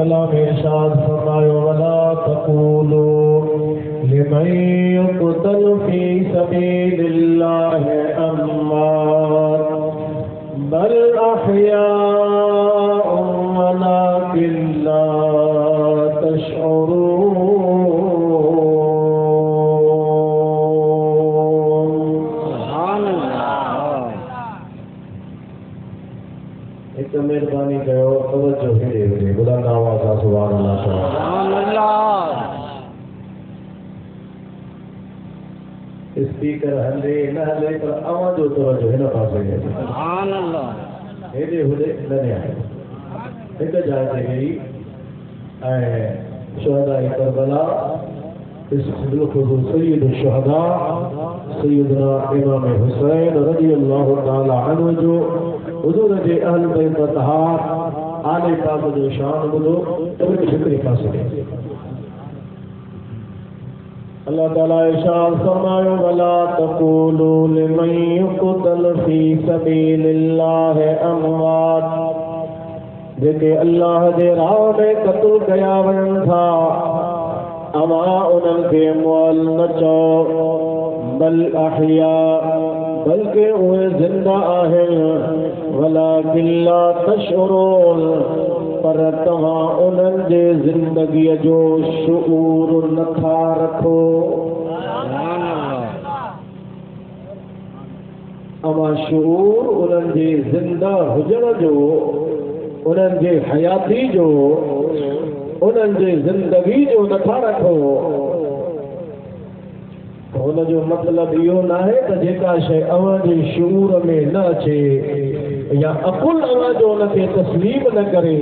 कलाम इरशाद फरमायो वला तक़ूलू लिमन युक़तल फी सबीलिल्लाहि अम्वात बल अहयाउन वलाकिन ला तशऊरून। एक मेहरबानी कयो तवज्जो हेॾे होॾे बुलंद आवाज़ सां सुभान अल्लाह सुभान अल्लाह। स्पीकर हले न हले पर आवाज़ जो तवज्जो हिन पासे है सुभान अल्लाह। हेॾे होॾे न आहे हिक जाइ ते वेही ऐं शुहदा करबला सैयद शुहदा सैयदना इमाम हुसैन रज़ियल्लाहु ताला अन्हु जो हुजूर जे अहल बैत तहार आले पाक जो शान ॿुधो तवज्जो हिकिड़े पासे अल्लाह ताला इरशाद फरमायो वला तक़ूलू लिमन युक़तल फी सबीलिल्लाहि अमवात जेके अल्लाह जे राह में क़त्ल कया वञनि था अमा उन्हनि खे मुअल न चओ बल अहया बल्कि उहे ज़िंदा आहिनि वलाकिन ला तशऊरून पर तव्हां उन्हनि जे ज़िंदगीअ जो शुऊर नथा रखो। अमा शुऊर उन्हनि जे ज़िंदा हुजण जो उन्हनि जे हयाती जो उन्हनि जे ज़िंदगी जो नथा रखो। हुन जो मतिलबु इहो न आहे त जेका शइ अव्हां जे शूर में न अचे या अकुल अव्हां जो उनखे तस्लीम न करे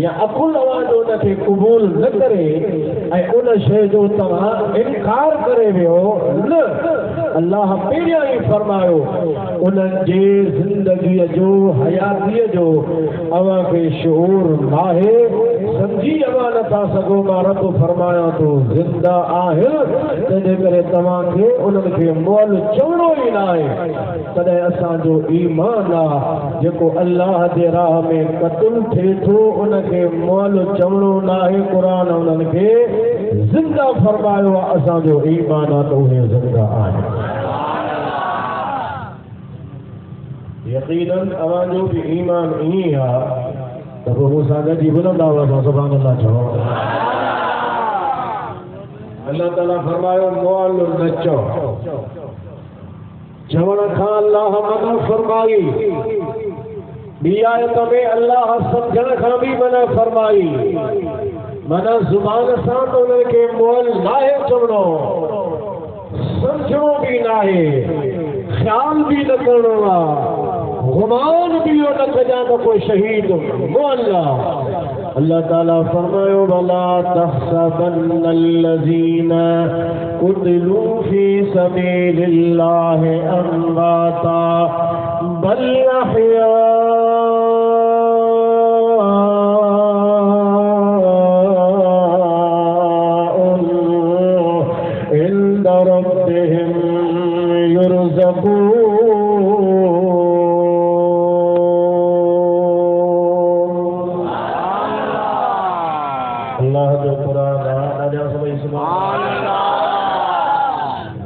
या अकुल अव्हां जो उनखे क़बूल न करे ऐं उन शइ जो तव्हां इनकार करे वियो न। अल्लाह पहिरियां ई फरमायो उन्हनि जे ज़िंदगीअ जो हयातीअ जो अव्हां खे शूर नाहे समझी अव्हां नथा सघो। मां रब फरमायां थो ज़िंदा आहिनि तंहिंजे करे तव्हांखे उन्हनि खे मुअल चवणो ई न आहे। तॾहिं असांजो ईमान आहे जेको अल्लाह जे राह में क़त्ल थिए थो उनखे मुअल चवणो न आहे। क़ुरान उन्हनि खे ज़िंदा फरमायो आहे। असांजो ईमान आहे त उहे ज़िंदा आहिनि। यकीनन अवांजो भी ईमान ई आहे त पोइ मूंसां गॾिजी बुलंद आवाज़ सां सुभान अल्लाह चओ। अल्लाह ताला फरमायो मुअल न चओ। चवण खां अल्लाह मना फरमाई। ॿी आयत में अल्लाह सम्झण खां बि मना फरमाई। मना ज़ुबान सां त उनखे मुअल नाहे चवणो सम्झणो बि नाहे ख़्याल बि न करणो आहे गुमान भी न कजा तो कोई शहीद मुअल्ला। अल्लाह ताला फरमायो वला तहसबन्नल्लज़ीना कुतिलू फी सबीलिल्लाहि अमवाता बल अहयाउन इंदा रब्बिहिम युरज़क़ून।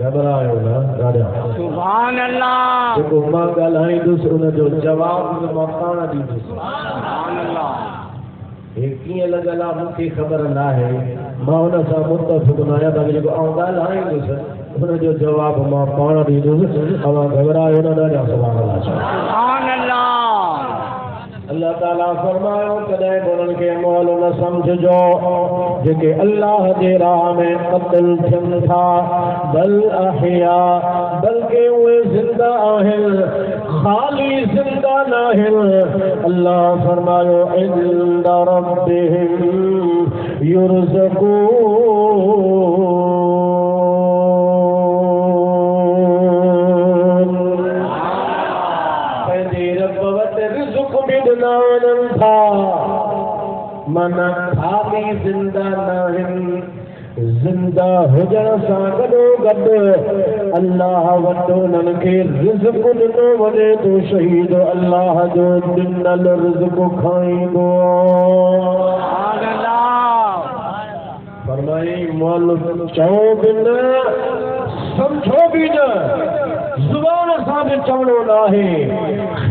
घबरायो न ॾाढा सुभान अल्लाह। जेको मां ॻाल्हाईंदुसि उनजो जवाबु मां पाण ॾींदुसि सुभान अल्लाह। हे कीअं लॻल आहे मूंखे ख़बर न आहे। मां हुन सां मुतफ़िक़ न आहियां बाक़ी जेको आउं ॻाल्हाईंदुसि हुनजो जवाबु मां पाण ॾींदुसि। तव्हां घबरायो न ॾाढा सुभान अल्लाह सुभान अल्लाह। अल्लाह ताला फरमायो कॾहिं उन्हनि खे मुअल न सम्झजो जेके अल्लाह जे राह में क़त्ल थियनि था बल अहया बल्कि उहे ज़िंदा आहिनि ख़ाली ज़िंदा न आहिनि। अल्लाह फरमायो इंदा रब्बिहिम युरज़क़ून। मन खाली जिंदा नाहिन जिंदा हुजण सां गॾो गॾु अल्लाह वटि उन्हनि खे रिज़्क़ ॾिनो वञे तो शहीद अल्लाह जो ॾिनल रिज़्क़ खाईंदो। फरमाई मोल चओ बि न समझो भी न जुबान सां भी चवणो न आहे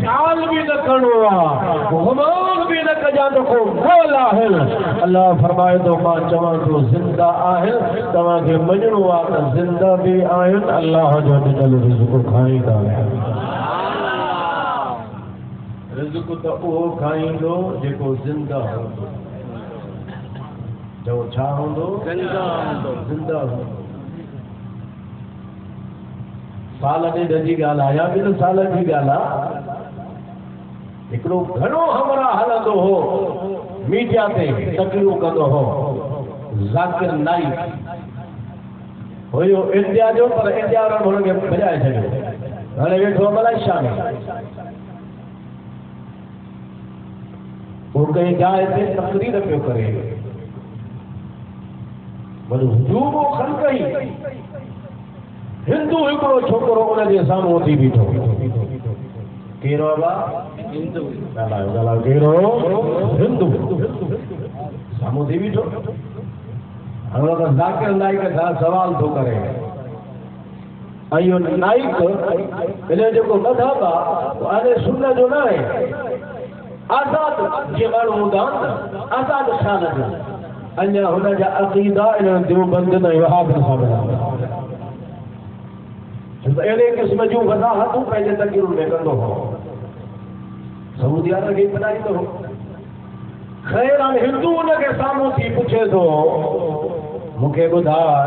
ख्याल भी न करणो आहे गुमान भी न कजा तो को मोल आहे। अल्लाह फरमाए तो मां चवां तो जिंदा आहिनि तव्हांखे मञणो आहे त जिंदा भी आहिनि अल्लाह जो ॾिनल रिज़्क़ खाईंदा आहिनि। रिज़्क़ त उहो खाईंदो जेको जिंदा हूंदो। जो छा हूंदो? जिंदा हूंदो। जिंदा हूंदो। साल ॾेढ जी ॻाल्हि आहे या ॿिनि सालनि जी ॻाल्हि आहे। हिकिड़ो घणो हमरा हलंदो हो मीडिया ते तकरीरूं कंदो हो ज़ाकिर नाइक हुयो इंडिया जो पर इंडिया वारनि हुनखे भॼाए छॾियो। हाणे वेठो मलेशिया में उहो कंहिं जाइ ते तकरीर पियो करे वरी हुजूम खन कई हिंदू हिकिड़ो छोकिरो उनजे साम्हूं थी बीठो। कहिड़ो आहे? हिंदू। ॻाल्हायो ॻाल्हायो। कहिड़ो? हिंदू। साम्हूं थी बीठो। हाणे त ज़ाकिर नाइक खां सवाल थो करे ऐं इहो नाइक हिन जेको मज़हब आहे हाणे सुन जो न आहे आज़ाद जीअं माण्हू हूंदा आहिनि आज़ाद ख़्याल जो अञा हुनजा अक़ीदा इन्हनि देवबंद ऐं वहाबियुनि सां मिलंदा। अहिड़े क़िस्म जूं वज़ाहतूं पंहिंजे तकरीरुनि में कंदो हो सऊदी अरब खे ॿुधाईंदो हो। ख़ैर हाणे हिंदू उनखे साम्हूं थी पुछे थो मूंखे ॿुधाए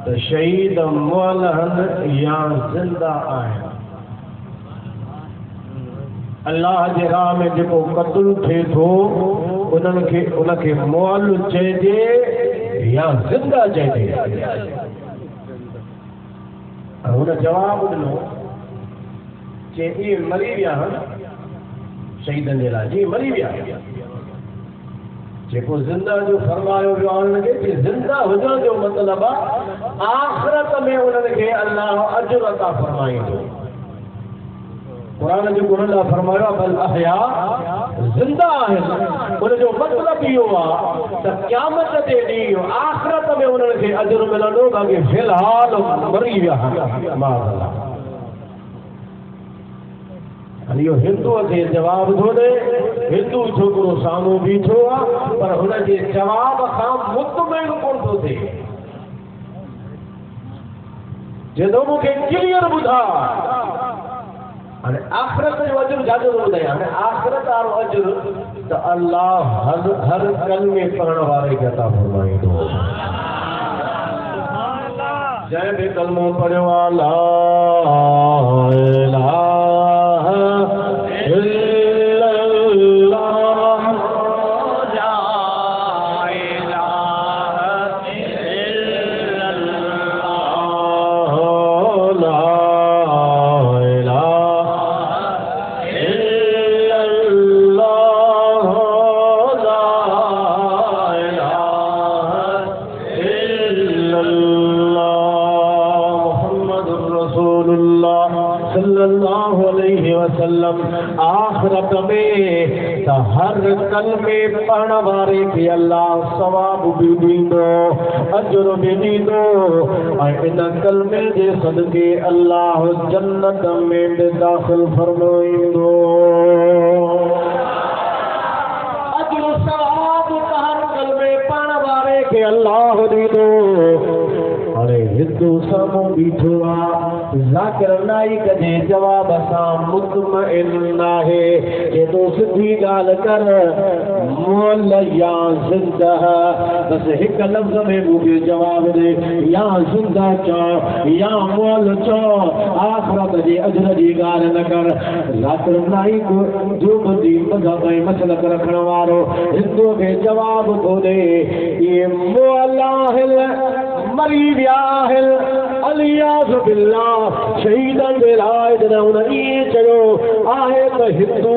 त शहीद मुअल आहिनि या ज़िंदा आहिनि? अल्लाह जे राह में जेको क़त्ल थिए थो उनखे मुअल चइजे या ज़िंदा चइजे? हुन जवाब ॾिनो चई इहे मरी विया आहिनि शहीदनि जे लाइ जी मरी विया। जेको ज़िंदा जो फरमायो वियो आहे हुनखे कि ज़िंदा हुजण जो मतिलबु आहे आख़िरत में उन्हनि खे अल्लाह अजुर अता फरमाईंदो। क़ुरान जो अल्लाह फरमायो बल अहया ज़िंदा आहिनि उनजो मतिलबु इहो आहे त क़यामत जे ॾींहुं आख़िरत में उन्हनि खे अजुर मिलंदो बाक़ी फ़िलहाल मरी विया आहिनि। इहो हिंदूअ खे जवाबु थो ॾे। हिंदू छोकिरो साम्हूं बीठो आहे पर हुनजे जवाब खां मुतमिन कोन थो थिए। जेको मूंखे क्लियर ॿुधा हाणे आख़िरत जो अजुर जाजो थो ॿुधायां। हाणे आख़िरत वारो अजुर त अल्लाह हर कलमे पढ़ण वारे खे अता फरमाईंदो। जंहिं बि कलमो पढ़ियो आहे ला इलाहा आखिरत में त हर कलमे पढ़ण वारे खे अल्लाह सवाब भी ॾींदो अजुर भी ॾींदो ऐं इन कलमे जे सदके अल्लाह जन्नत में भी दाख़िल फरमाईंदो। अजुर सवाब त हर कलमे पढ़ण वारे खे अल्लाह ॾींदो। हाणे हिंदू साम्हूं बीठो आहे ज़ाकिर नाइक जे जवाब सां मुतमइन आहे कि तूं सिधी ॻाल्हि कर मुअल या ज़िंदा बस हिक लफ़्ज़ में मूंखे जवाब ॾे या ज़िंदा चओ या मुअल चओ आख़िरत जे अजर जी ॻाल्हि न कर। ज़ाकिर नाइक देवबंदी मज़हब ऐं मसलक रखण वारो हिंदूअ खे जवाब थो ॾे इहे मुअल आहिनि मरी विया आहिनि अलियाज़ बिल्लाह शहीदनि जे लाइ जॾहिं हुन ईअं चयो आहे त हिंदू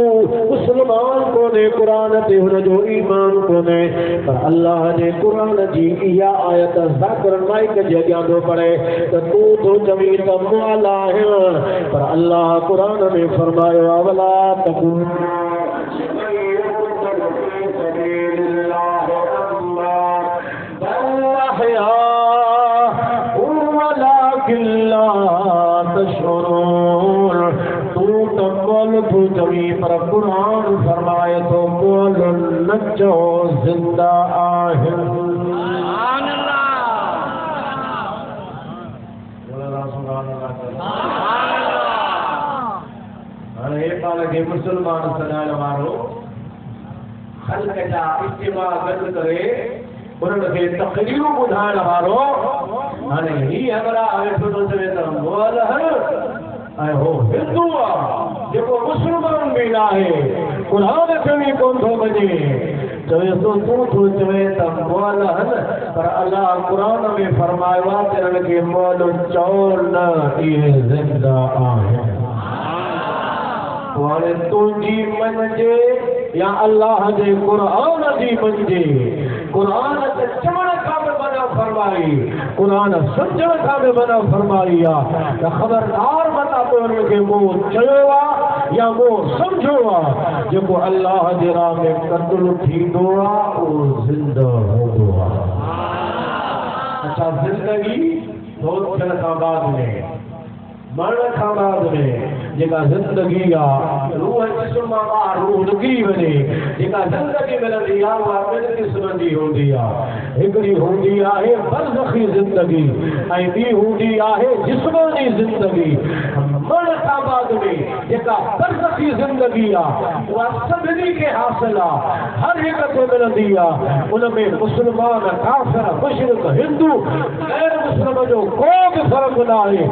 मुस्लमान कोन्हे क़ुरान ते हुनजो ईमान कोन्हे पर अल्लाह जे क़ुरान जी इहा आयत ज़ाकिर माइक जे अॻियां थो पढ़े त तूं थो चवीं त मुआला आहियां पर अल्लाह क़ुरान में फरमायो आहे वला तकुन तू जमी पर कुरान फरमाए तो बोल नचो जिंदा आहिनि हाणे पाण खे मुस्लमान सॾाइण वारो ख़ल्क़ जा इज्तिमा गॾु करे उन्हनि खे तक़रीरूं ॿुधाइण वारो हाणे हीअ हमरा वेठो थो चवे त मोल ऐं हो हिंदू आहे जेको मुस्लमान बि न आहे क़ुरान खे बि कोन थो मञे चवे थो तूं थो चवे त मोल पर अलाह क़ुरान में फरमायो आहे त हिननि खे मोल चओ न इहे ज़िंदा आहिनि हाणे तुंहिंजी मञिजे या अल्लाह जे क़ुरान जी मञिजे क़ुरान ते चवण खां बि मना फरमाई क़ुरान सम्झण खां बि मना फरमाई आहे त ख़बरदार मता तो हुनखे मूं चयो आहे या मूं सम्झो आहे जेको अल्लाह जे राह में क़त्ल थींदो आहे उहो ज़िंदा हूंदो आहे अच्छा ज़िंदगी थोरो थियण खां बाद में मरण खां बाद में जेका ज़िंदगी आहे रूह जिस्म मां रूह निकिरी वञे जेका ज़िंदगी मिलंदी आहे उहा ॿिनि क़िस्मनि जी हूंदी आहे हिकिड़ी हूंदी आहे बरज़खी ज़िंदगी ऐं ॿी हूंदी आहे जिस्मानी ज़िंदगी मरण खां बाद में जेका बरज़खी ज़िंदगी आहे उहा सभिनी खे हासिल आहे हर हिक खे मिलंदी आहे उन में मुस्लमान काफ़िर मुशरिक हिंदू गैर मुस्लिम जो को बि फ़र्क़ु न आहे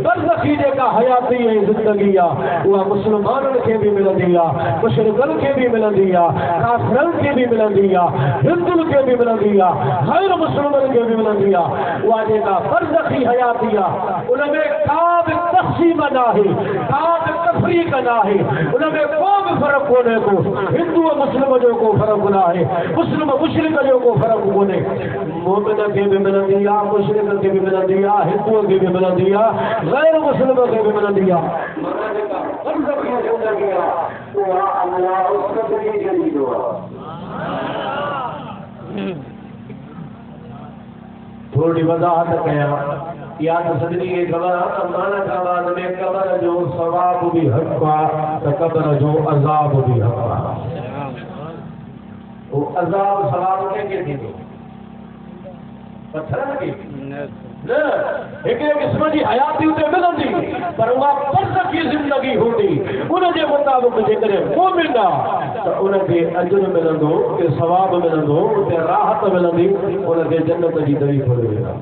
बरज़खी जेका हयाती ऐं ज़िंदगी आहे उहा मुस्लमाननि खे बि मिलंदी आहे मुशरिकनि खे बि मिलंदी आहे काफ़िरनि खे बि मिलंदी आहे हिंदुनि खे बि मिलंदी आहे गैर मुस्लिमनि खे बि मिलंदी आहे उहा जेका बरज़खी हयाती आहे उन में का बि तक़सीम न आहे का बि तफ़रीक़ न आहे उन में को बि फ़र्क़ु कोन्हे को हिंदू मुस्लिम जो को फ़र्क़ु न आहे मुस्लिम मुशरिक जो को फ़र्क़ु कोन्हे मोमिन खे बि मिलंदी आहे मुशरिक खे बि मिलंदी आहे हिंदूअ खे बि मिलंदी आहे गैर मुस्लिम खे बि मिलंदी आहे थोड़ी वज़ाहत कयां या तो सभिनी खे ख़बर आहे त मरण खां बाद में क़बर जो सवाब बि हक़ आहे त क़बर जो अज़ाब बि हक़ आहे उहो अज़ाब सवाब कंहिंखे थींदो पत्थरनि खे न हिकिड़े क़िस्म जी हयाती उते मिलंदी पर उहा बरज़खी ज़िंदगी हूंदी उनजे मुताबिक़ जेकॾहिं मोमिन आहे त उनखे अजुर मिलंदो उते सवाब मिलंदो उते राहत मिलंदी उनखे जन्नत जी दरी खोले वेंदा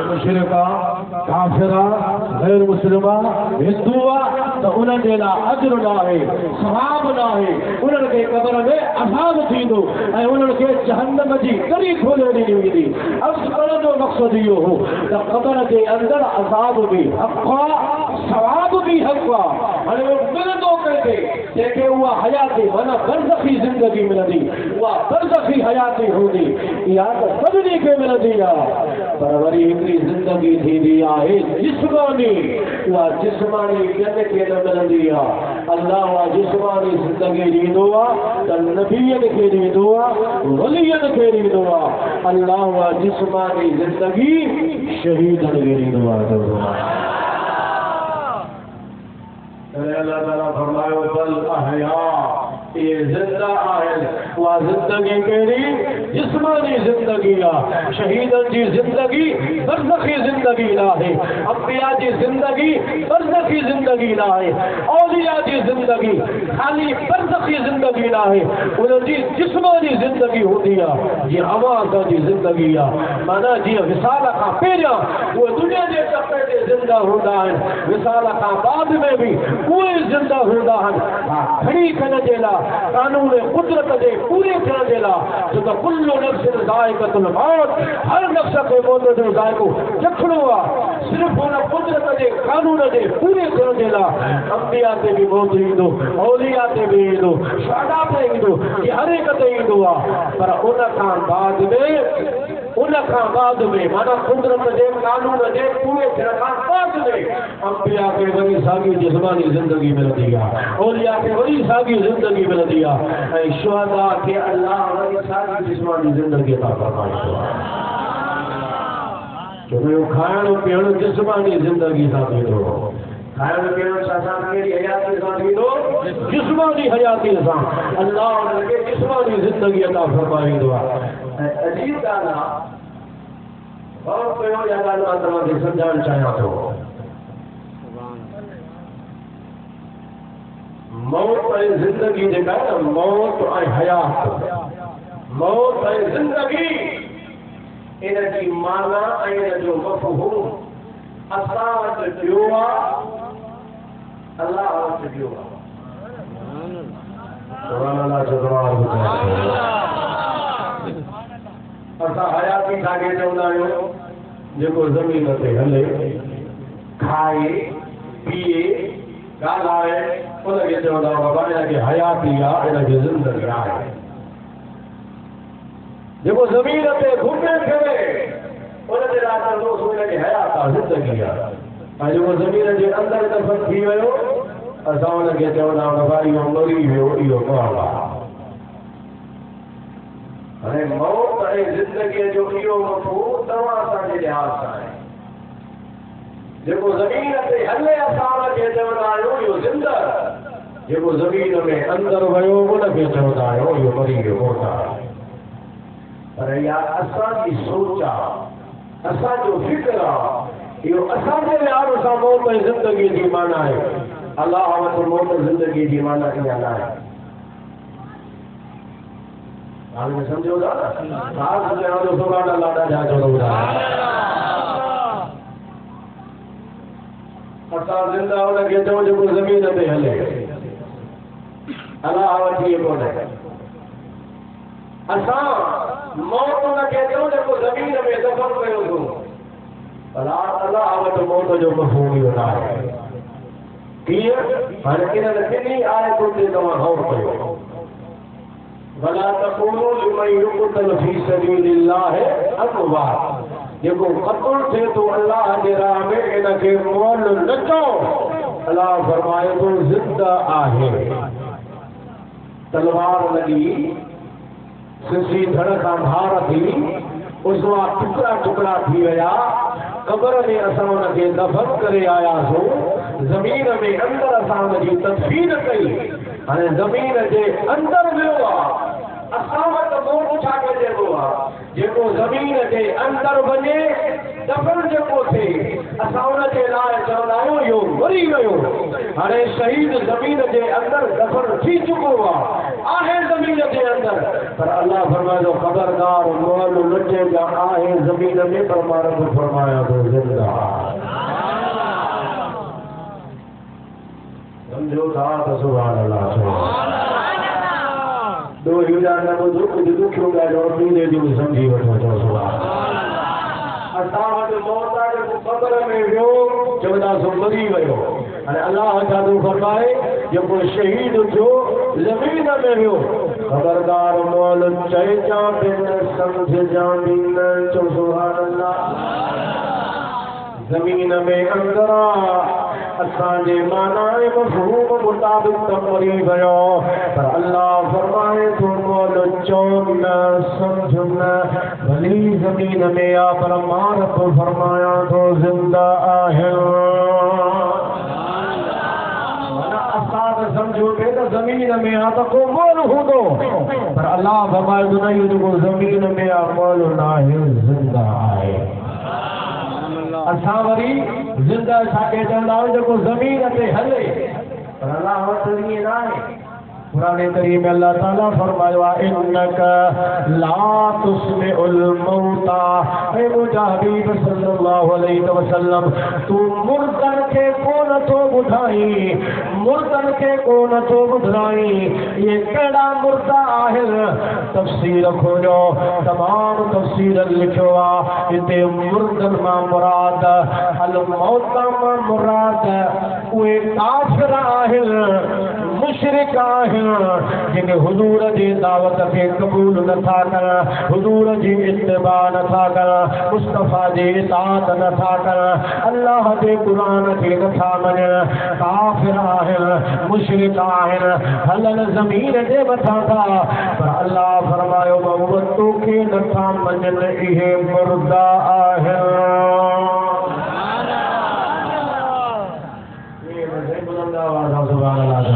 मुशरिक आहे काफ़िर आहे गैर मुस्लिम आहे हिंदू आहे त उनजे लाइ अजुर न आहे सवाब न आहे उन्हनि खे क़बर में अज़ाब थींदो ऐं उन्हनि खे जहन्नम जी दरी खोले ॾिनी वेंदी अर्ज़ करण जो मक़सदु इहो हो त क़बर जे अंदरि अज़ाब बि हक़ आहे सवाब बि हक़ आहे हाणे उहो मिलंदो कंहिंखे जंहिंखे उहा हयाती माना बरज़खी ज़िंदगी मिलंदी उहा बरज़खी हयाती हूंदी इहा त सभिनी खे मिलंदी आहे पर वरी हिकिड़ी ज़िंदगी थींदी आहे जिस्मानी उहा जिस्मानी कंहिंखे न मिलंदी आहे अल्लाह उहा जिस्मानी ज़िंदगी ॾींदो आहे त नबीअनि खे ॾींदो आहे वलीअनि खे ॾींदो आहे अल्लाह उहा जिस्मानी ज़िंदगी शहीदनि खे ॾींदो आहे अल्लाह ताला फरमायो बल अहया ये जिंदा आहिनि उहा ज़िंदगी कहिड़ी जिस्मानी ज़िंदगी आहे शहीदनि जी ज़िंदगी बरज़खी ज़िंदगी न आहे अंबिया जी ज़िंदगी बरज़खी ज़िंदगी न आहे औलिया जी ज़िंदगी ख़ाली बरज़खी ज़िंदगी न आहे उन्हनि जी जिस्मानी ज़िंदगी हूंदी आहे जीअं अवाज़ जी ज़िंदगी आहे माना जीअं विसाल खां पहिरियां उहे दुनिया जे तबक़े ते ज़िंदा हूंदा आहिनि विसाल खां बाद में बि उहे ज़िंदा हूंदा आहिनि खणी थियण जे लाइ कानून कुदरत जे पूरे थियण जे लाइ छो त कुल कुल्लु नफ्सिन ज़ाइक़तुल मौत, हर नफ्स खे मौत जो ज़ाइक़ो चखणो आहे। सिर्फ़ हुन कुदरत जे कानून जे पूरे थियण जे लाइ अंबिया ते बि मौत ईंदो, औलिया ते बि ईंदो, शुहदा ते ईंदो, हर हिक ते ईंदो आहे। पर उन खां बाद में माना कुदरत जे कानून जे पूरे थियण खां बाद में अंबिया खे वरी साॻी जिस्मानी ज़िंदगी मिलंदी आहे, औलिया खे वरी साॻी ज़िंदगी मिलंदी आहे, ऐं शुहदा खे अल्लाह वरी साॻी जिस्मानी ज़िंदगी अता फरमाईंदो आहे। जो खाइण पीअण जिस्मानी ज़िंदगी सां थींदो, खाइण पीअण सां कहिड़ी हयाती सां थींदो, जिस्मानी हयाती सां अल्लाह उनखे जिस्मानी ज़िंदगी अता फरमाईंदो आहे। ऐं अजीब ॻाल्हि आहे, और कयो इहा ॻाल्हि मां तव्हांखे सम्झाइणु चाहियां थो। मौत ऐं ज़िंदगी जेका आहे न, मौत ऐं हयात, मौत ऐं ज़िंदगी, इन जी माना ऐं इन जो मफ़हूम असां वटि ॿियो आहे, अल्लाह वटि ॿियो आहे। असां हयाती छाखे चवंदा आहियूं? जेको ज़मीन ते हले, खाए, पीए, ॻाल्हाए, उनखे चवंदा बाबा इनखे हयाती आहे, इनखे ज़िंदगी आहे। जेको ज़मीन ते घुमे फिरे उनजे लाइ चवंदो उनखे हयात आहे, ज़िंदगी आहे। ऐं जेको ज़मीन जे अंदरि दफ़न थी वियो असां उनखे चवंदा बाबा इहो मरी वियो, इहो मौत आहे। हाणे मौत ऐं ज़िंदगीअ जो इहो मफ़हूम तव्हां असांजे लिहाज़ सां आहे। जेको ज़मीन ते हले असां उनखे चवंदा आहियूं इहो ज़िंदह, जेको ज़मीन में अंदरि वियो उनखे चवंदा आहियूं इहो मरी वियो, मौत आहे। पर इहा असांजी सोच आहे, असांजो फ़िक्र आहे, इहो असांजे लिहाज़ सां मौत ऐं ज़िंदगीअ जी माना आहे। अल्लाह वटि मौत ज़िंदगीअ जी माना इहा न आहे। हाल में समझो था सुभान अल्लाह ॾाढा चवंदा असां ज़िंदा हुनखे चऊं जेको ज़मीन ते हले, अल्लाह वटि इहो कोन्हे। असां मौत हुनखे चऊं जेको ज़मीन में दफ़न कयो थो, अल्लाह वटि मौत जो मफ़हूम इहो न आहे। कीअं? हाणे इन्हनि ॿिन्ही आयतुनि ते तव्हां गौर कयो। वला तक़ूलू लिमन युक़तल फी सबीलिल्लाह अमवात, जेको क़त्ल थिए थो अल्लाह जे राह में इनखे मोल न चओ, अल्लाह फरमाए थो ज़िंदा आहे। तलवार लॻी, सिसी धड़ खां धार थी, उसवा टुकड़ा टुकड़ा थी विया, क़ब्र में असां उनखे दफ़न करे आयासीं, ज़मीन में अंदरि असां उनजी तदफीन कई। हाणे ज़मीन जे अंदरि वियो आहे, असां वटि मौत छाखे चइबो आहे? जेको ज़मीन जे अंदरि वञे, दफ़न जेको थिए, असां उनजे लाइ चवंदा आहियूं इहो मरी वियो। हाणे शहीद ज़मीन जे अंदरि दफ़न थी चुको आहे ज़मीन जे अंदरि, पर अल्लाह फरमाए थो ख़बरदार मोल लुटे जा आहे ज़मीन में, पर मां रब फरमाया थो ज़िंदा। समझो था त सुभान अल्लाह। दो हीरा न ॿुधो, कुझु ॾुखियो ॻाल्हि पीले जो समझी वठो। सुभान असां वटि मौत आहे, जेको क़ब्र में वियो चवंदासीं मरी वियो। हाणे अल्लाह छा थो फरमाए? जेको शहीद थियो ज़मीन में वियो, ख़बरदार मोल चइजां बि न, सम्झजां बि न। चओ सुभान अल्लाह। ज़मीन में अंदरा असांजे माना मफ़हूम मुताबिक त मरी वियो, पर अल्लाह फरमाए थो मोल चओ न, सम्झ न। भली ज़मीन में आ, पर मां रब फरमाया थो ज़िंदा आहे। असां त सम्झो पिए त ज़मीन में आ त को मोल हूंदो, पर अल्लाह फरमाए थो न, इहो जेको ज़मीन में आ मोल न आहे, ज़िंदा आहे। असां वरी ज़िंदा छाखे चवंदा आहियूं? जेको ज़मीन ते हले, पर अल्लाह वटि ईअं न आहे। कुरान करीम में अल्लाह ताला फरमाया इन्नका ला तुस्मिउल मौता। ऐ मुझा हबीब सल्लल्लाहु अलैहि वसल्लम तू मुर्दन के कोन तो बुधाई, मुर्दन के कोन तो बुधाई। ये केड़ा मुर्दा आहे? तफसीर खोजो, तमाम तफसीर लिखो आ। इते मुर्दन मा मुराद अल मौता मा मुराद उए काफिर आहे, मुशरिक आहे, जिन हुजूर जी दावत के कबूल न था कर, हुजूर जी इत्तिबा न था कर, मुस्तफा जी इताअत न था कर, अल्लाह के कुरान के न था मञण। काफिर आहिनि, मुशरिक आहिनि, हलन ज़मीन जे मथां था, पर अल्लाह फरमायो मोहम्मद तोखे नथा मञनि, इहे मुर्दा आहिनि। सुभान अल्लाह।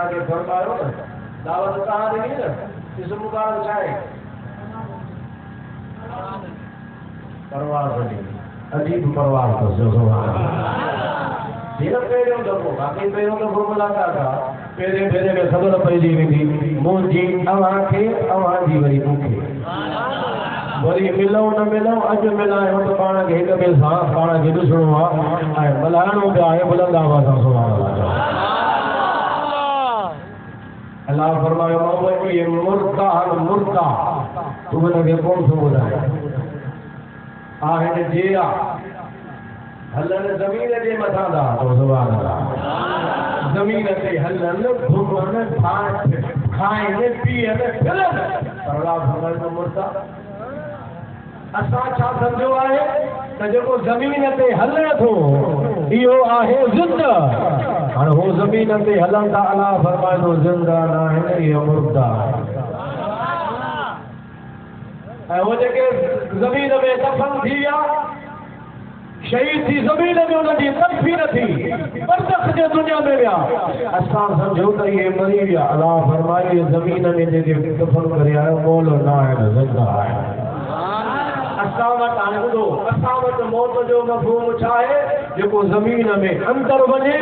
के फरमायो न दावत कहाँ देनी न इस मुकाम चाहे परवार बनी अजीब परवार तो सुभान अल्लाह। दिन पेरियों दफ़ो बाक़ी पेरियों दफ़ो मुलाकात था पेरे भेरे में ख़बर पइजी वेंदी मुंहिंजी अव्हांखे अव्हांजी वरी मूंखे वरी मिलूं न मिलूं अॼु मिलायूं त पाण खे हिक ॿिए सां पाण खे ॾिसणो आहे ऐं मिलाइणो बि आहे बुलंद आवाज़ सां। सुभान अल्लाह। अल्लाह फरमायो मोहम्मद ये मुर्दा मुर्दा तू उनखे कोन थो ॿुधाए आहिनि जिया हलन ज़मीन जे मथां था तो सुभान अल्लाह। ज़मीन ते हलन घुमन खाइनि पीअनि फिरनि पर अल्लाह फरमायो मुर्दा असां छा सम्झो आहे त जेको ज़मीन ते हले थो इहो आहे ज़िंदा। हाणे हो ज़मीन ते हलन था अल्लाह फरमायो ज़िंदा न आहिनि, इहे मुर्दा। ऐं हो जेके ज़मीन में दफ़न थी विया शहीद थी ज़मीन में उनजी तड़फी न थी बरज़ख जे दुनिया में विया असां सम्झो त इहे मरी विया। अल्लाह फरमायो ज़मीन में जेके दफ़न करे आयो मोल न आहिनि, ज़िंदा आहिनि। असां वटि हाणे ॿुधो असां वटि मौत जो मफ़हूम छा आहे? जेको ज़मीन में अंदर वञे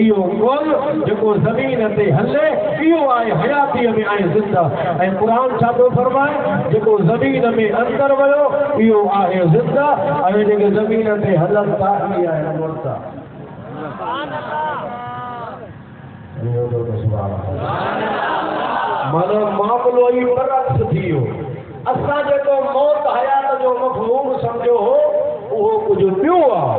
इहो मोल, जेको ज़मीन ते हले इहो आहे हयातीअ में आहे ज़िंदा। ऐं क़ुरान छा थो फरमाए? जेको ज़मीन में अंदर वियो इहो आहे ज़िंदा ऐं जेके ज़मीन ते हलनि था इहे आहिनि मुर्दा। माना मामलो ई बरअक्स थी वियो। असां जेको मौत हयात जो मफ़हूम सम्झो हो उहो कुझु ॿियो आहे।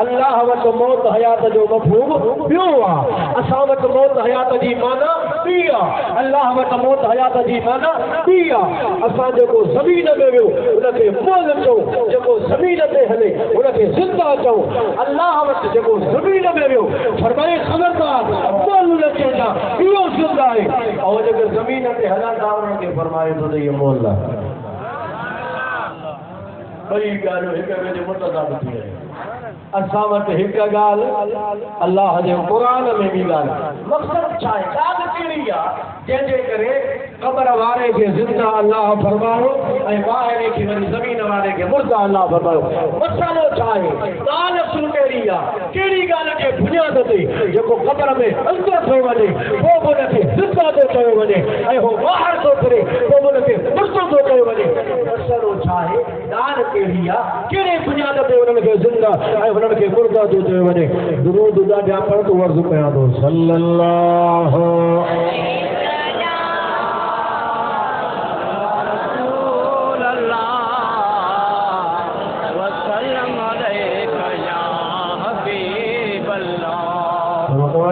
अल्लाह वटि मौत हयात जो मफ़हूम ॿियो आहे। असां वटि मौत हयात जी माना ॿी आहे, अल्लाह वटि मौत हयात जी माना ॿी आहे। असां जेको ज़मीन में वियो उनखे मोल चऊं, जेको ज़मीन ते हले उनखे ज़िंदा चऊं। अल्लाह वटि जेको ज़मीन में वियो फरमाए ख़बरदार मोल न चइजा इहो ज़िंदा आहे, ऐं जेके ज़मीन ते हलनि था उनखे फरमाए थो त इहो मोल आहे। ॿई ॻाल्हियूं हिक ॿिए जे मुतज़ाद थी रहियूं। असां वटि हिकु ॻाल्हि अल्लाह जे क़ुरान में ॿी ॻाल्हि। मक़सदु छा आहे? ॻाल्हि कहिड़ी आहे जंहिंजे करे क़बर वारे खे ज़िंदा अल्लाह फरमायो ऐं ॿाहिरि खे वरी ज़मीन वारे खे मुर्दा अल्लाह फरमायो। मसालो छा आहे? ॻाल्हि असुल कहिड़ी आहे? कहिड़ी ॻाल्हि जे बुनियाद ते जेको क़बर में अंदर थो वञे पोइ बि हुनखे ज़िंदा थो चयो वञे ऐं हो ॿाहिरि थो फिरे पोइ बि हुनखे मुर्दो थो चयो वञे। मसालो छा आहे? ॻाल्हि कहिड़ी आहे? कहिड़े बुनियाद ते हुननि खे ज़िंदा ऐं हुननि खे मुर्दा थो चयो वञे? दुरूद ॾाढा पढ़ तो अर्ज़ु कयां थो सल्लल्लाहु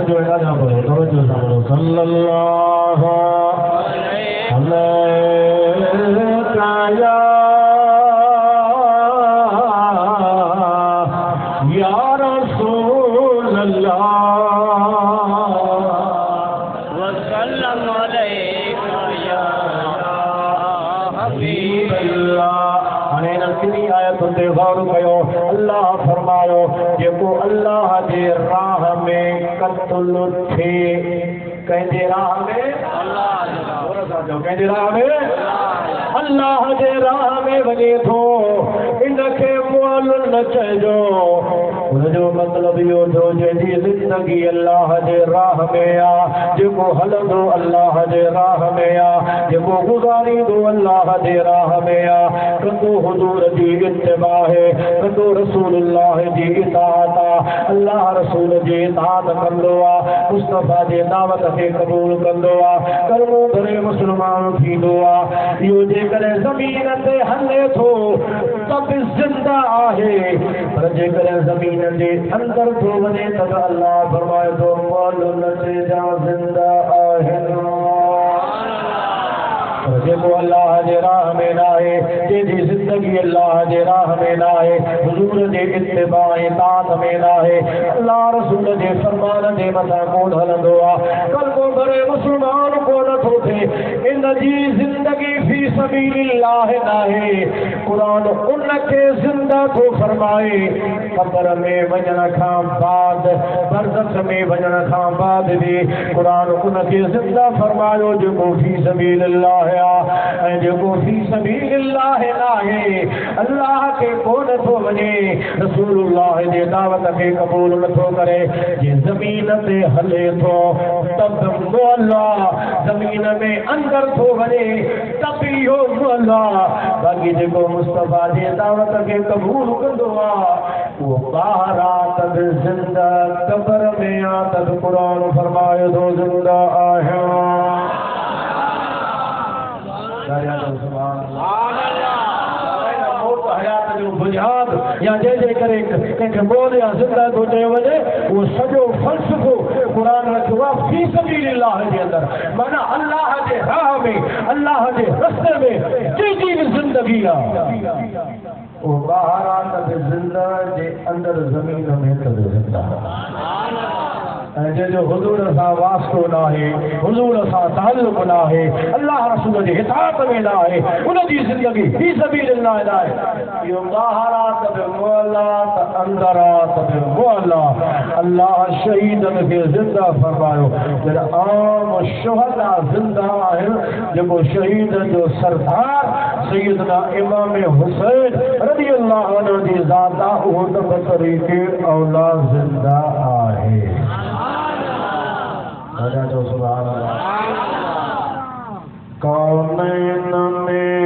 जो है ना बोलो तवज्जो से बोलो सल्लल्लाहु अलैहि या रसूल अल्लाह व सल्लम अलैका या हबीब अल्लाह। हाणे इन किनी आयतुनि ते गौर कयो। अल्लाह फरमायो जेको अल्लाह जे राह में कत्ल थे कंहिंजे राह में कंहिंजे राह में अल्लाह जे राह में वञे थो इनखे मोल न चइजो उनजो मतलब इहो थियो जंहिंजी ज़िंदगी अल्लाह जे राह में आ, जेको हलंदो अल्लाह जे राह में आ, जेको गुज़ारींदो अल्लाह जे राह में आ, कंदो हुजूर जी इत्तिबा है, कंदो रसूलुल्लाह जी इताअत आ, अल्लाह रसूल जी इताअत कंदो आ, मुस्तफा जे दावत खे क़बूल कंदो आ, कलमो भरे मुस्लमान थींदो आ। इहो जेकॾहिं ज़मीन ते हले थो त बि ज़िंदा आहे, पर जेकॾहिं ज़मीन जे अंदर थो वञे त अल्लाह फरमाए थो मौलुन से जा ज़िंदा आहिनि। जेको अल्लाह जे राह में न आहे, जंहिंजी ज़िंदगी अल्लाह जे राह में न आहे, हुजूर जे इत्तिबा इताअत में न आहे, अल्लाह रसूल जे फरमान जे मथां कोन हलंदो आहे, कल्बो भरे मुस्लमान कोन थो थिए, इन जी ज़िंदगी फी सबीलिल्लाह न आहे। क़ुरान उनखे ज़िंदा थो फरमाए, क़ब्र में वञण खां बाद, बरज़ख में वञण खां बाद बि क़ुरान उनखे ज़िंदा फरमायो जेको फी सबीलिल्लाह ऐं जेको फी सबीलिल्लाह नाहे, अल्लाह के कोन थो वञे, रसूलुल्लाह जे दावत खे क़बूल नथो करे, जे ज़मीन ते हले थो तब मौला, ज़मीन में अंदर थो वञे तब इहो मौला, बाक़ी जेको मुस्तफा जे दावत खे क़बूल कंदो आहे उहो ॿाहिरि आ तब ज़िंदा, क़ब्र में आ तब क़ुरान फरमाए थो ज़िंदा आहियां। हयात जो बुनियाद या जंहिंजे करे कंहिंखे मौत या ज़िंदा थो चयो वञे, उहो सॼो फ़लसफ़ो क़ुरान रखियो आहे फी सबीलिल्लाह जे अंदरि, माना अल्लाह जे राह में, अल्लाह जे रस्ते में जंहिंजी बि ज़िंदगी आहे वो ॿाहिरि आ त ज़िंदा, जे अंदरि ज़मीन में त ज़िंदा। ऐं जंहिंजो हुजूर सां वास्तो न आहे, हुजूर सां ताल्लुक़ न आहे, अल्लाह रसूल जे इताअत में न आहे, उनजी ज़िंदगी फी सबीलिल्लाह न आहे। इहो ॿाहिरि आ त बि मौला, त अंदरि आ त बि मौला। अल्लाह शहीदनि खे ज़िंदा फरमायो, जॾहिं आम शुहदा ज़िंदा आहिनि, जेको शहीदनि जो सरदार सैयदना इमाम हुसैन रज़ी अल्लाह अन्हु जी ज़ात आहे, उहो त बतरीक़े औला ज़िंदा आहे। जो सुभान कौनैन में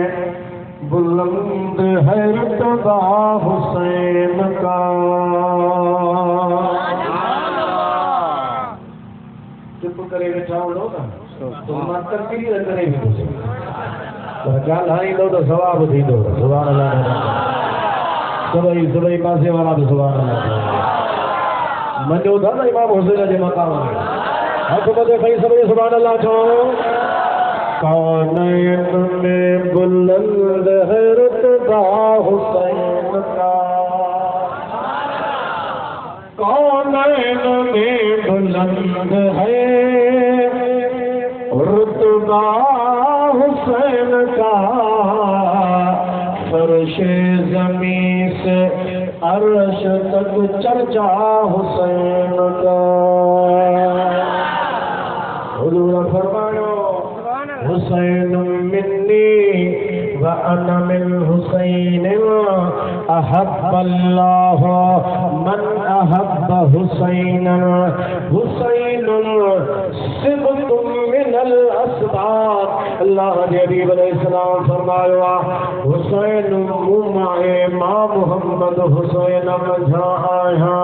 बुलंद है रुतबा हुसैन का, चुप करे वेठा हूंदो न तो मास्तर किरी करे वेठो, पर ॻाल्हाईंदो त सवाबु थींदो। सुभान अल्लाह। सभई पासे वारा बि सुभान अल्लाह मञो था न इमाम हुसैन जे मक़ाम में, हथ मथे खई सभई सुभान अल्लाह चओ। कौनैन में बुलंद है रुतबा हुसैन का, कौनैन में बुलंद है रुतबा हुसैन का, फर्शे ज़मीं से अर्श तक चर्चा हुसैन का। हुजूर फरमायो हुसैन मिन्नी व अना मिन हुसैन, अहब्बल्लाह मन अहब्ब हुसैनन, हुसैनुन सिबतुम मिनल अस्बाब। अल्लाह के हबीब अलैहिस्सलाम फरमायो हुसैन मुमाए मां मोहम्मद हुसैन मझा आया।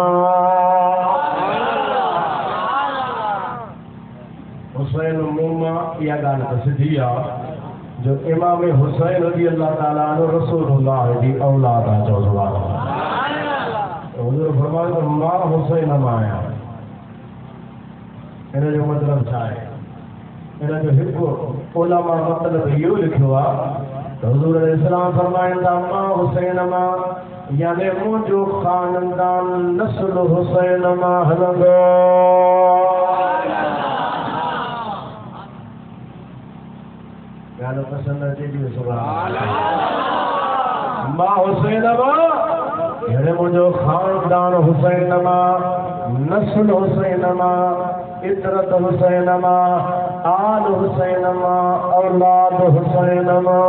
हुसैन मुमा इहा ॻाल्हि त सिधी आहे जो इमाम हुसैन रज़ी अल्लाह ताला अन्हु रसूलुल्लाह जी औलाद आहे। चओ सुभान अल्लाह। हुजूर फरमायो मां हुसैन मां आहियां। इन जो मतिलबु छा आहे? इन जो हिकु उलमा मतिलबु इहो लिखियो आहे त हुजूर अलैहिस्सलाम फरमाइनि था मां हुसैन मां, यानी मुंहिंजो ख़ानदान नस्ल हुसैन मां हलंदो। ॻाल्हि पसंदि अचे थी सुभान अल्लाह। मां हुसैन मां यानी मुंहिंजो ख़ानदान हुसैन मां, नस्ल हुसैन मां, इतरत हुसैन मां, आल हुसैन मां, औलाद हुसैन मां।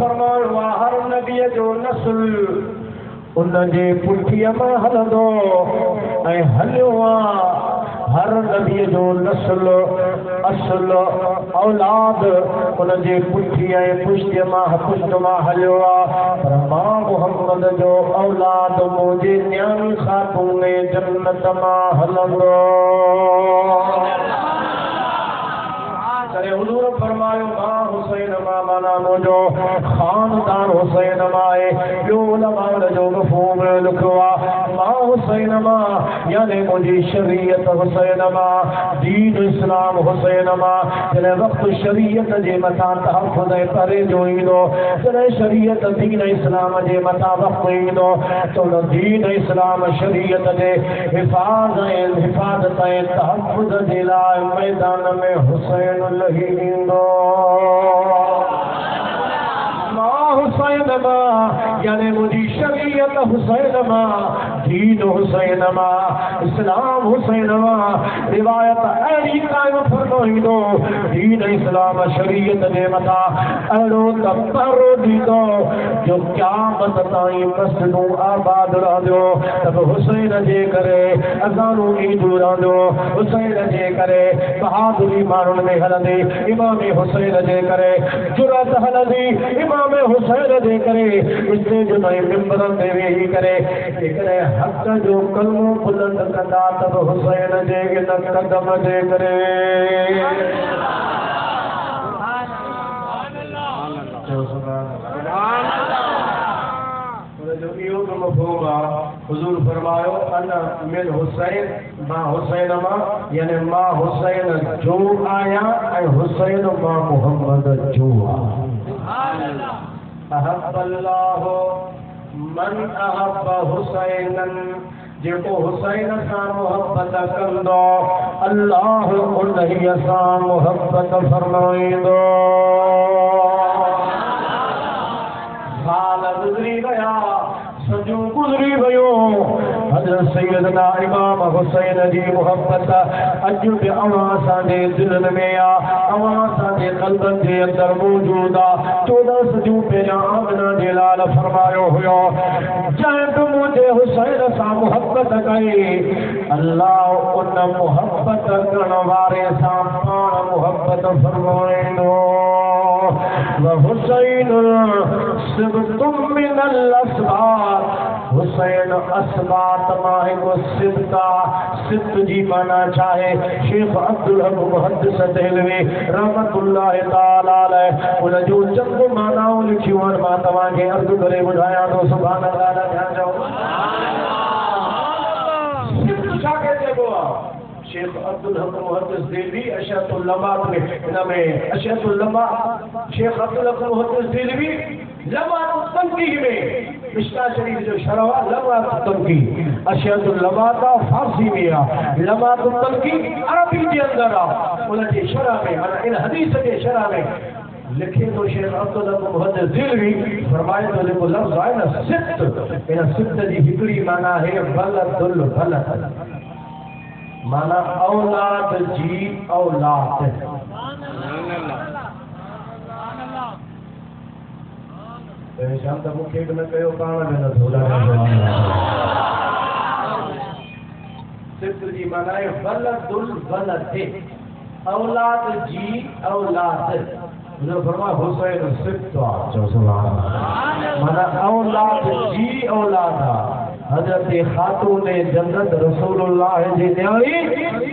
फरमायो हर नबी जो नस्ल उन जे पुठीअ में हलंदो ऐं हलियो हर नबी जो नस्ल असल औलाद उन जे पुठी ऐं पुष्ट मां हलियो पर मां मोहम्मद जो औलाद मुंहिंजे न्याणी खातून जन्नत मां हलंदो। हुजूर फरमायो मां हुसैन मां माना मुंहिंजो खानदान हुसैन मां आहे। ॿियो उलमा जो मफ़हूम लिखियो आहे मां हुसैन मां यानी मुंहिंजी शरीयत हुसैन मां दीन इस्लाम हुसैन मां। जॾहिं वक़्तु शरीयत जे मथां तहफ़्फ़ुज़ ऐं परे जो ईंदो जॾहिं शरीयत दीन इस्लाम जे मथां वक़्तु ईंदो त उन दीन इस्लाम शरीयत जे हिफ़ाज़त ऐं तहफ़्फ़ुज़ जे लाइ मैदान में हुसैन लही ईंदो। हुसैन मां यानी मुंहिंजी शरीयत हुसैन मां दीन हुसैन मां इस्लाम हुसैन मां रिवायत अहिड़ी क़ाइम फरमाईंदो दीन इस्लाम शरीयत जे मथां अहिड़ो तपरो ॾींदो जो क़यामत ताईं मस्जिदूं आबाद रहंदियूं त हुसैन जे करे अज़ानूं ईंदियूं रहंदियूं हुसैन जे करे बहादुरी माण्हुनि में हलंदी इमाम हुसैन जे करे जुरत हलंदी इमाम हुसैन जे करे स्टेज में मिंबरनि ते वेही करे जेकॾहिं हक़ जो कलमो बुलंद कंदा त हुसैन जे इन कदम जे करे। इहो बि मफ़हूम आहे हुज़ूर फरमायो अन मिन हुसैन मां हुसैन मां यानी मां हुसैन जो आहियां ऐं हुसैन मां मुहम्मद जो आहियां। अहब्बल्लाहु मन अहब्ब हुसैनन जेको हुसैन सां मोहब्बत कंदो अल्लाह उन्हीअ सां मोहब्बत फरमाईंदो। साल गुज़री विया सजू गुज़री वियो हज़रत सैयदना इमाम हुसैन जी मोहब्बत अॼु बि अवां असांजे दिलनि में आहे अवां असांजे क़ल्बनि जे अंदरि मौजूद आहे। 14 सदियूं पहिरियां आमिना जे लाल फरमायो हुयो जंहिं बि मुंहिंजे हुसैन सां मोहब्बत कई अल्लाह उन मोहब्बत करण वारे सां पाण मोहब्बत फरमाईंदो। हुसैन सिबतुम मिनल अस्बात हुसैन अस्बात मां हिकु सिबत आहे। सिबत जी माना छा आहे? शेख अब्दुल हक मुहद्दिस देहलवी रहमतुल्लाह तआला अलैह उन जो चंद मानाऊं लिखियूं आहिनि मां तव्हांखे अर्ज़ु करे ॿुधायां थो। सुभान अल्लाह ध्यान ॾियो। सिबत छा चइबो आहे? शेख अब्दुल हक मुहद्दिस देहलवी अशअतुल लमात में इनमें अशअतुल लमात शेख अब्दुल हक मुहद्दिस देहलवी लमात तनकीह में मिशका शरीफ जो शरह लमात तनकीह अशअतुल लमात फारसी में आहे लमात तनकीह अरबी जे अंदर आहे उन जे शरह में माना इन हदीस जे शरह में लिखे तो शेख अब्दुल हक मुहद्दिस देहलवी फरमाए तो जेको लफ्ज़ आहे न सिबत इन सिबत जी हिकिड़ी माना है बलदुल बलद माना औलाद जी औलाद। शाम तक मुखे न कयो पाण में न थोड़ा सिबत जी माना है बलदुल बलद औलाद जी औलाद। जो फरमा हुसैन सिबत जो सुभान माना औलाद जी औलाद हजरत खातून जन्नत रसूलुल्लाह जी न्याणी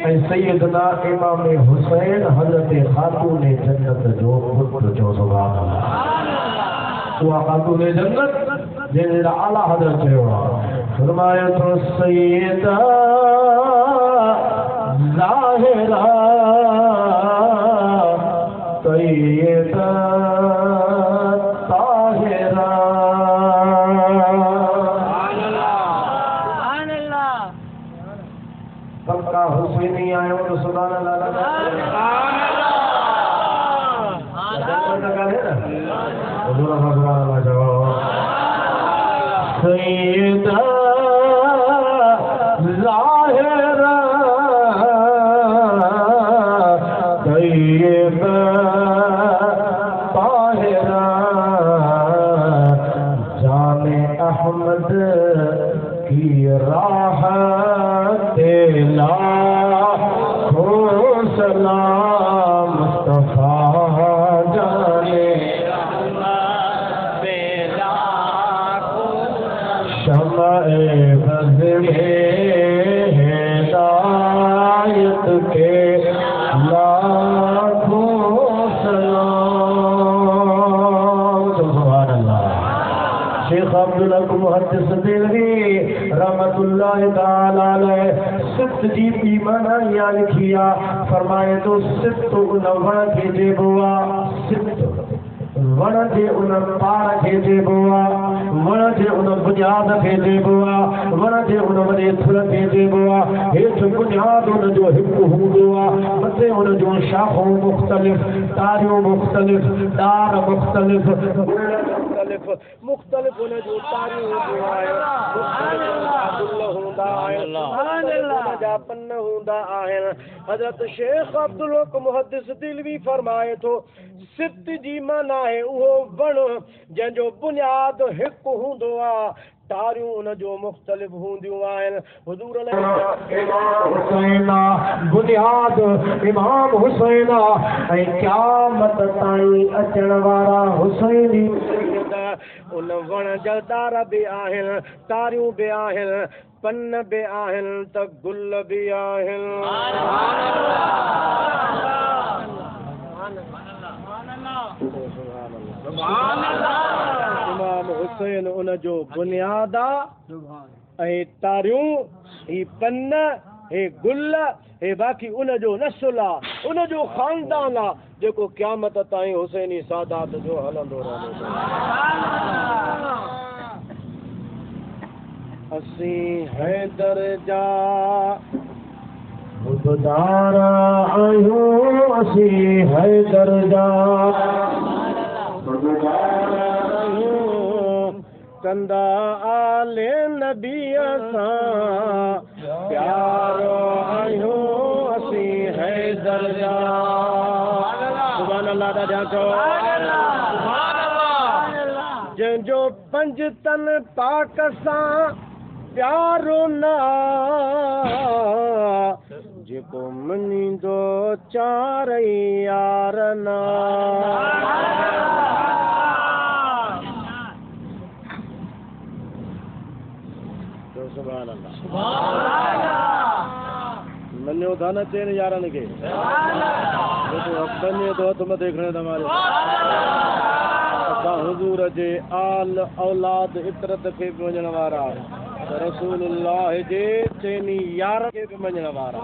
ऐं सैयदना इमाम हुसैन हजरत खातून जन्नत जो पुत्र जो सुभान अल्लाह। उहा खातून जन्नत जंहिंजा आला हज़रत चयो आहे फरमायो तो सैयदा ज़ाहिरा तैयबा ताहिरा सबका हुसैनी आयो तो सुभान अल्लाह। सैयदा ज़ाहिरा तैयबा ताहिरा की राह तेला हो सलाम मुस्तफा जाने शम्अ-ए बज़्म-ए हिदायत के लाखों सलाम। सुभान अल्लाह। शेख अब्दुल हक मुहद्दिस देलवी रहमतुल्लाह ताला अलैह सिद्ध जी की माना या लिखिया फरमाए तो सिद्ध उन वण के जेबुआ सिद्ध वण जे उन पार के जेबुआ वण जे उन बुनियाद के जेबुआ वण जे उन वॾे थुल के जेबुआ हेठि बुनियाद उन जो हिकु हूंदो आहे मथे उन जूं शाखूं मुख़्तलिफ़ तारियूं मुख़्तलिफ़ डार मुख़्तलिफ़ मुख़्तलिफ़ उन जूं तारियूं हूंदियूं आहिनि पन हूंदा आहिनि। हज़रत शेख अब्दुल हक मुहद्दिस दिलवी फरमाए थो सिद्ध जी माना आहे उहो वण जंहिंजो बुनियाद हिकु हूंदो आहे तारियूं उन जो मुख़्तलिफ़ हूंदियूं आहिनि। हुज़ूर हुसैन बुनियाद इमाम हुसैन ऐं क़यामत ताईं अचण वारा हुसैनी उन वण जा डार बि आहिनि तारियूं बि आहिनि पन बि आहिनि त गुल बि आहिनि। इमाम हुसैन उन जो बुनियाद ऐं तारियूं ही पन हे गुल हे बाक़ी उन जो नस्ल आहे उन जो ख़ानदान आहे जेको क़यामत ताईं हुसैनी सादात जो हलंदो रहंदो। असीं हैदर जा खुददार आहियूं असीं हैदर जा खुददार आहियूं कंदा आले नबीअ सां प्यार आहियूं असीं हैदर जा। सुभान अल्लाह दा चओ जंहिंजो पंज तन पाक सां प्यारो न जेको मञींदो चारई यार न। सुभान अल्लाह मञो था न चइनि यारनि खे मञे थो हथ मथे खणे तव्हांजो असां हुज़ूर जे आल औलाद इतरत खे बि मञण वारा रसूलुल्लाह जे चइनी यार खे बि मञण वारा।